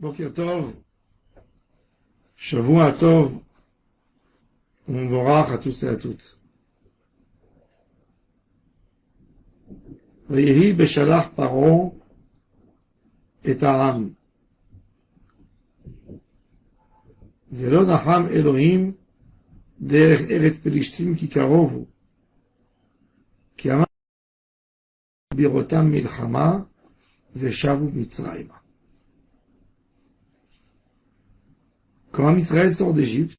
Boker Tov, Shavua Tov, Morach à tous et à toutes. Vayehi beshalach paro et aram. Velo nacham Elohim derech eretz pelishtim ki karovu. Ki amar birotam milchama veshavu mitzrayma. Quand Israël sort d'Égypte,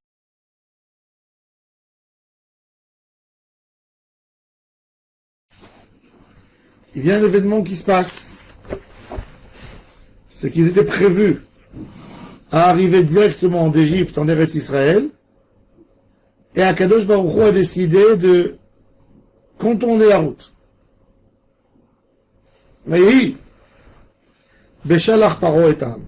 il y a un événement qui se passe. C'est qu'ils étaient prévus à arriver directement d'Égypte en Eretz Israël, et Akadosh Baruch Hu a décidé de contourner la route. Mais Beshalach Paro et Am.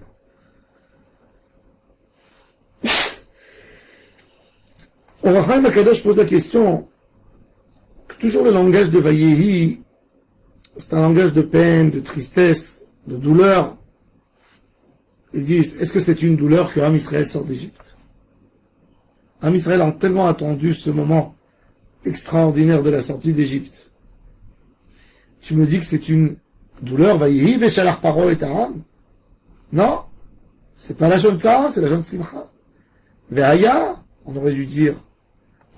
Orachaim Akadosh pose la question que toujours le langage de Vayehi, c'est un langage de peine, de tristesse, de douleur. Ils disent, est-ce que c'est une douleur que Am Israël sort d'Égypte? Am Israël a tellement attendu ce moment extraordinaire de la sortie d'Égypte. Tu me dis que c'est une douleur, Vayehi Beshalach Paro et Am? Non, c'est pas la jaune Tzara, c'est la jaune Simcha. Ve'aya, on aurait dû dire,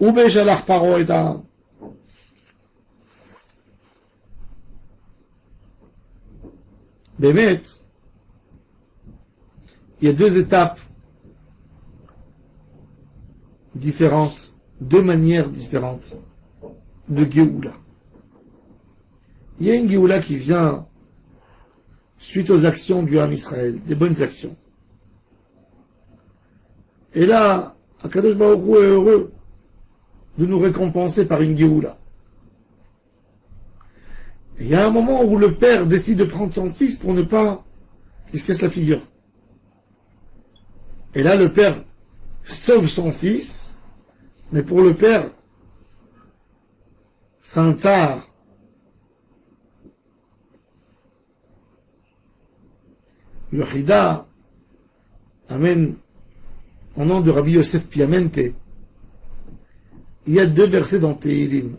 ou Beshalach Paro et Am. Bémet, il y a deux étapes différentes, deux manières différentes de Géoula. Il y a une Géoula qui vient suite aux actions du Ham Israël, des bonnes actions. Et là, Akadosh Baruch Hu est heureux de nous récompenser par une Géoula. Il y a un moment où le père décide de prendre son fils pour ne pas qu'il se casse la figure. Et là, le père sauve son fils, mais pour le père, c'est un tsar. Le Chida amène, au nom de Rabbi Yosef Piamente, il y a deux versets dans Tehilim.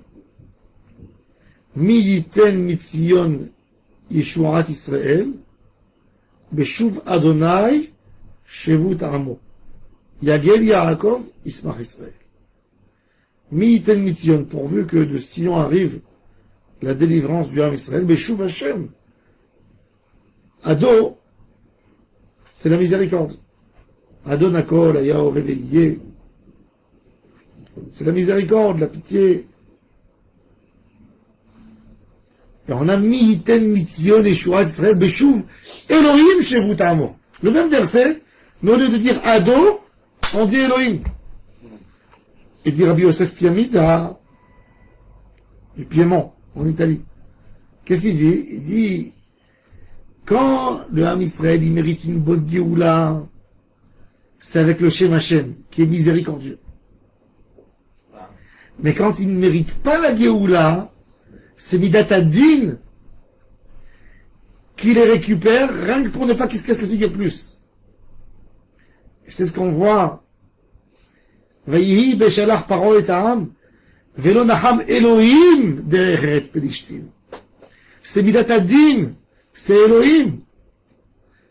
Mi yiten mitzion Yeshuat Israël, beshuv Adonai shevut amo. Yagel Yaakov Ismach Israël. Mi yiten mitzion, pourvu que de Sion arrive la délivrance du Ham Israël, beshuv Hashem. Ado, c'est la miséricorde. Adonakol, Ayao réveillé. C'est la miséricorde, la pitié. Et on a Mi'iten Mitzion et Shurat Israël Beshuv Elohim Shevut Amo. Le même verset, mais au lieu de dire Ado, on dit Elohim. Et dit Rabbi Yosef Piamida du Piémont, en Italie. Qu'est-ce qu'il dit? Il dit, quand le Ham Israël, il mérite une bonne Géoula, c'est avec le Shem Hashem, qui est miséricordieux. Mais quand il ne mérite pas la Géoula, c'est Midat Adin qui les récupère, rien que pour ne pas qu'ils se cassent la figure plus. Et c'est ce qu'on voit. Vayehi beshalach paro et Am, velo nacham Elohim derech eretz pelishtim. C'est Midat Adin, c'est Elohim.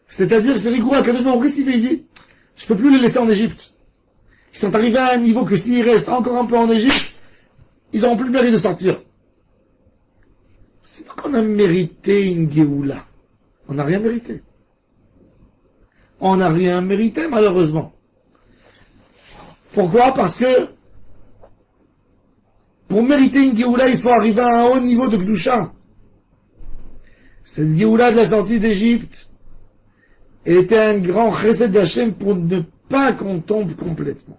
C'est-à-dire, c'est rigoureux. Akadosh Baruch Hu, il dit, je peux plus les laisser en Égypte. Ils sont arrivés à un niveau que s'ils restent encore un peu en Égypte, ils n'auront plus le mérite de sortir. C'est pas qu'on a mérité une Géoula. On n'a rien mérité. On n'a rien mérité, malheureusement. Pourquoi? Parce que pour mériter une Géoula, il faut arriver à un haut niveau de Gdusha. Cette Géoula de la sortie d'Égypte était un grand chesed d'Hachem pour ne pas qu'on tombe complètement.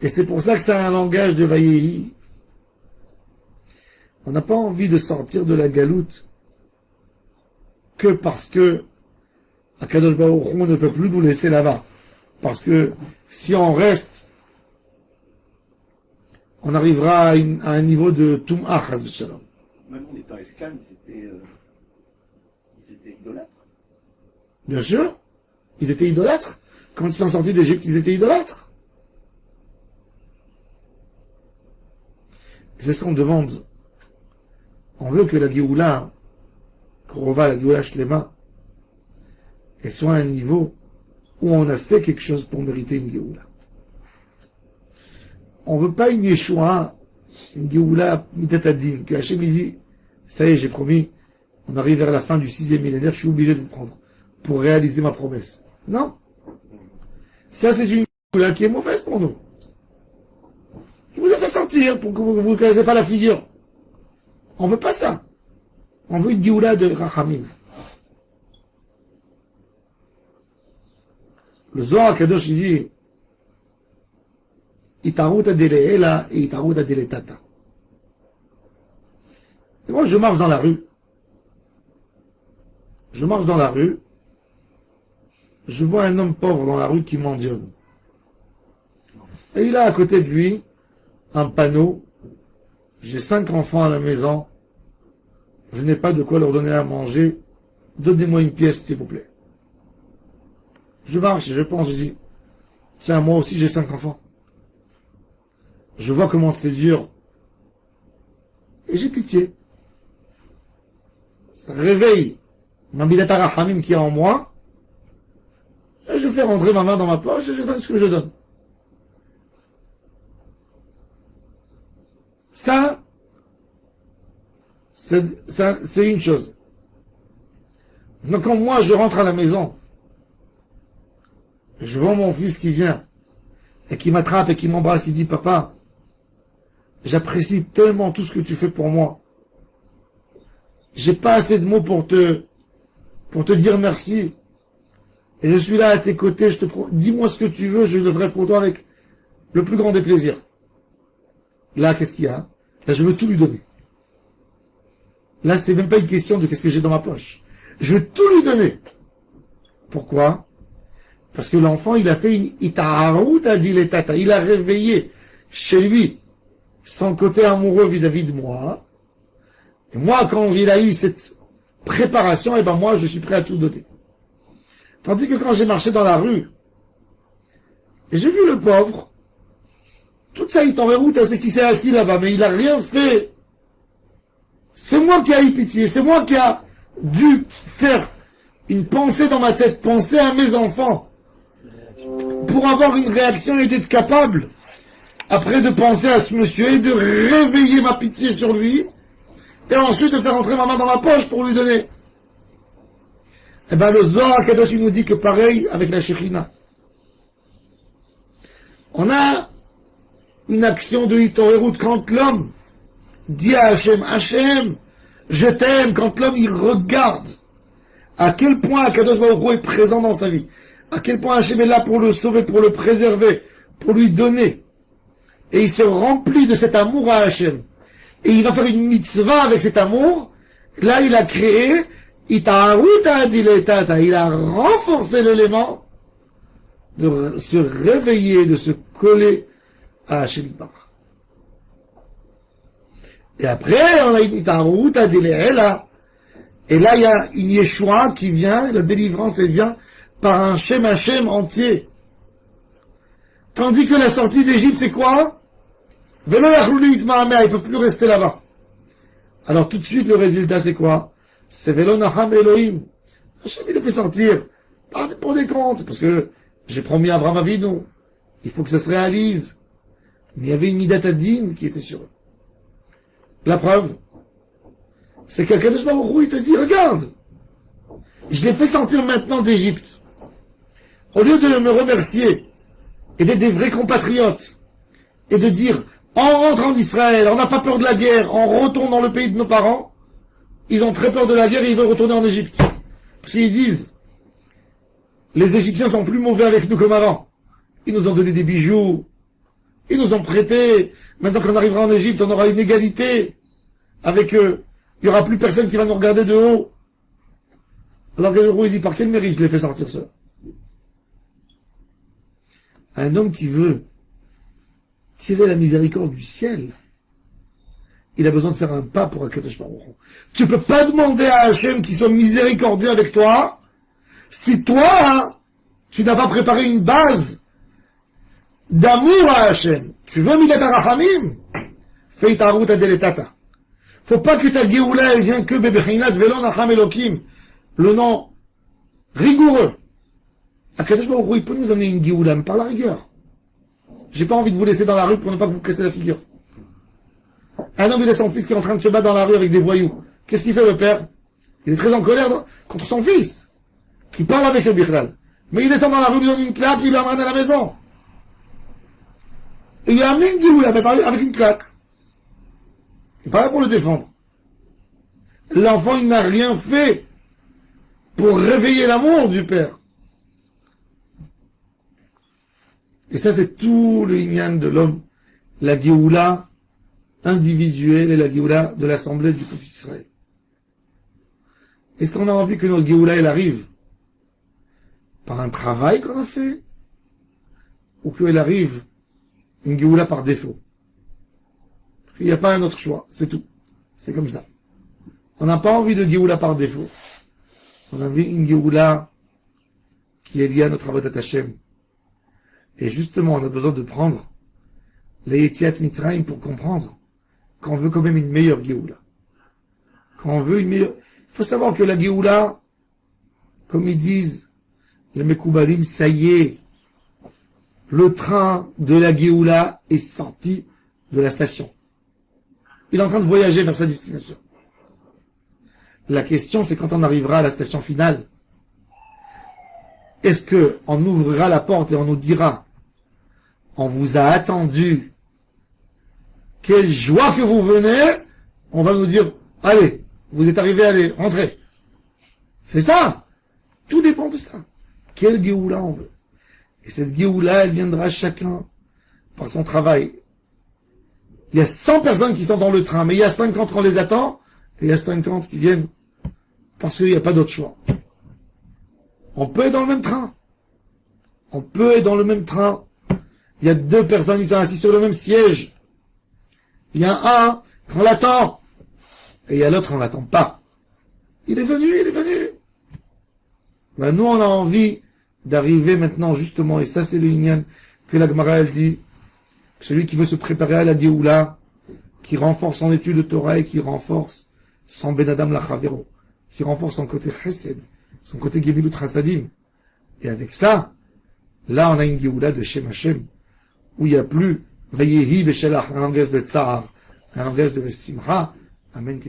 Et c'est pour ça que c'est un langage de Vayehi. On n'a pas envie de sortir de la galoute que parce que Akadosh Baruch Hu ne peut plus nous laisser là-bas. Parce que si on reste, on arrivera à un niveau de Tum'ah, Chas v'Shalom. Même en étant esclaves, Ils étaient idolâtres. Bien sûr, ils étaient idolâtres. Quand ils sont sortis d'Égypte, ils étaient idolâtres. C'est ce qu'on demande. On veut que la Géoula, Korova, la Géoula Shlema, elle soit à un niveau où on a fait quelque chose pour mériter une Géoula. On veut pas une Yeshua, une Géoula mitatadin, que Hachem dit, ça y est, j'ai promis, on arrive vers la fin du 6e millénaire, je suis obligé de vous prendre pour réaliser ma promesse. Non. Ça, c'est une Géoula qui est mauvaise pour nous. Je vous ai fait sortir pour que vous ne connaissez pas la figure. On veut pas ça. On veut une Géoula de Rachamim. Le Zohar Kadosh, il dit, Itaruta dele'ela et Itaruta deletata. Et moi, je marche dans la rue. Je marche dans la rue. Je vois un homme pauvre dans la rue qui mendiante. Et il a à côté de lui un panneau. J'ai 5 enfants à la maison. Je n'ai pas de quoi leur donner à manger. Donnez-moi une pièce, s'il vous plaît. Je marche et je pense, je dis, tiens, moi aussi j'ai 5 enfants. Je vois comment c'est dur. Et j'ai pitié. Ça réveille ma Midata Rahamim qui est en moi. Et je fais rentrer ma main dans ma poche et je donne ce que je donne. Ça, c'est une chose. Donc quand moi je rentre à la maison, je vois mon fils qui vient, et qui m'attrape et qui m'embrasse, qui dit, papa, j'apprécie tellement tout ce que tu fais pour moi. J'ai pas assez de mots pour te dire merci. Et je suis là à tes côtés, dis-moi ce que tu veux, je le ferai pour toi avec le plus grand des plaisirs. Là, qu'est-ce qu'il y a? Là, je veux tout lui donner. Là, c'est même pas une question de qu'est-ce que j'ai dans ma poche. Je veux tout lui donner. Pourquoi? Parce que l'enfant, il a fait une itaruta diletata. Il a réveillé chez lui son côté amoureux vis-à-vis de moi. Et moi, quand il a eu cette préparation, et ben moi, je suis prêt à tout donner. Tandis que quand j'ai marché dans la rue, et j'ai vu le pauvre, toute sa itaruta, c'est qu'il s'est assis là-bas, mais il a rien fait. C'est moi qui ai eu pitié, c'est moi qui a dû faire une pensée dans ma tête, penser à mes enfants, pour avoir une réaction et d'être capable, après de penser à ce monsieur et de réveiller ma pitié sur lui, et ensuite de faire entrer ma main dans ma poche pour lui donner. Eh bien, le Zohar Kadosh, il nous dit que pareil avec la Shekhinah. On a une action de Hitorerut quand l'homme dit à Hachem, Hachem, je t'aime, quand l'homme il regarde à quel point Kadosh Baruch Hu est présent dans sa vie, à quel point Hachem est là pour le sauver, pour le préserver, pour lui donner. Et il se remplit de cet amour à Hachem. Et il va faire une mitzvah avec cet amour. Là, il a créé, il a renforcé l'élément de se réveiller, de se coller à Hachem. Et après, on a une itaruta dile'ela. Et là, il y a une Yeshua qui vient, la délivrance, elle vient par un Shem Hashem entier. Tandis que la sortie d'Égypte, c'est quoi? Velo yachlouli itma'ameh, ils ne peuvent plus rester là-bas. Alors tout de suite, le résultat, c'est quoi? C'est Velo nacham Elohim. Hashem, il les fait sortir. Pas pour des comptes, parce que j'ai promis à Abraham Avinu. Il faut que ça se réalise. Mais il y avait une Midat Adin qui était sur eux. La preuve, c'est que Kadosh Baruch Hu, il te dit, regarde, je l'ai fait sortir maintenant d'Égypte. Au lieu de me remercier et d'être des vrais compatriotes et de dire, on rentre en Israël, on n'a pas peur de la guerre, on retourne dans le pays de nos parents, ils ont très peur de la guerre et ils veulent retourner en Égypte. Parce qu'ils disent, les Égyptiens sont plus mauvais avec nous comme avant. Ils nous ont donné des bijoux, ils nous ont prêté, maintenant qu'on arrivera en Égypte, on aura une égalité avec eux. Il n'y aura plus personne qui va nous regarder de haut. Alors il dit, par quel mérite je l'ai fait sortir ça? Un homme qui veut tirer la miséricorde du ciel, il a besoin de faire un pas pour Akadosh Baruch Hu. Tu peux pas demander à Hachem qu'il soit miséricordieux avec toi si toi, tu n'as pas préparé une base d'amour à Hachem. Tu veux Midat HaRachamim? Fais ta route à Deletata. Faut pas que ta Géoula elle vienne que Bebechinat Velo Nacham Elokim. Le nom rigoureux. Akadosh Baruch Hu, il peut nous amener une Géoula, mais par la rigueur. J'ai pas envie de vous laisser dans la rue pour ne pas vous casser la figure. Un homme, il a son fils qui est en train de se battre dans la rue avec des voyous. Qu'est-ce qu'il fait, le père? Il est très en colère contre son fils, qui parle avec le Bichlal. Mais il descend dans la rue, il lui donne une claque, il lui amène à la maison. Il lui a amené une Géoula, mais avec une claque. Il n'est pas là pour le défendre. L'enfant, il n'a rien fait pour réveiller l'amour du père. Et ça, c'est tout le Inyan de l'homme. La Géoula individuelle et la Géoula de l'Assemblée du peuple d'Israël. Est-ce qu'on a envie que notre Géoula, elle arrive par un travail qu'on a fait? Ou qu'elle arrive une Géoula par défaut? Il n'y a pas un autre choix, c'est tout. C'est comme ça. On n'a pas envie de Géoula par défaut. On a envie une Géoula qui est liée à notre Avodat Hashem. Et justement, on a besoin de prendre les Yetziat Mitzrayim pour comprendre qu'on veut quand même une meilleure Géoula. Quand on veut une meilleure... Il faut savoir que la Géoula, comme ils disent les Mekoubalim, ça y est, le train de la Géoula est sorti de la station. Il est en train de voyager vers sa destination. La question, c'est quand on arrivera à la station finale. Est-ce que on ouvrira la porte et on nous dira, on vous a attendu, quelle joie que vous venez, on va nous dire, allez, vous êtes arrivés, allez, rentrez. C'est ça. Tout dépend de ça. Quelle Géoula on veut. Et cette Géoula, elle viendra chacun par son travail. Il y a 100 personnes qui sont dans le train, mais il y a 50 qu'on les attend, et il y a 50 qui viennent parce qu'il n'y a pas d'autre choix. On peut être dans le même train. On peut être dans le même train. Il y a 2 personnes qui sont assises sur le même siège. Il y a un qu'on l'attend, et il y a l'autre qu'on l'attend pas. Il est venu, il est venu. Ben, nous, on a envie d'arriver maintenant, justement, et ça, c'est le Inyan que la Gemara, elle dit, celui qui veut se préparer à la Géoula, qui renforce son étude de Torah et qui renforce son Ben Adam Lachavero, qui renforce son côté Chesed, son côté Gemilut Chasadim. Et avec ça, là, on a une Géoula de Shem Hashem, où il n'y a plus Vayehi Beshalach, un langage de Tsar, un langage de Simcha. Amen.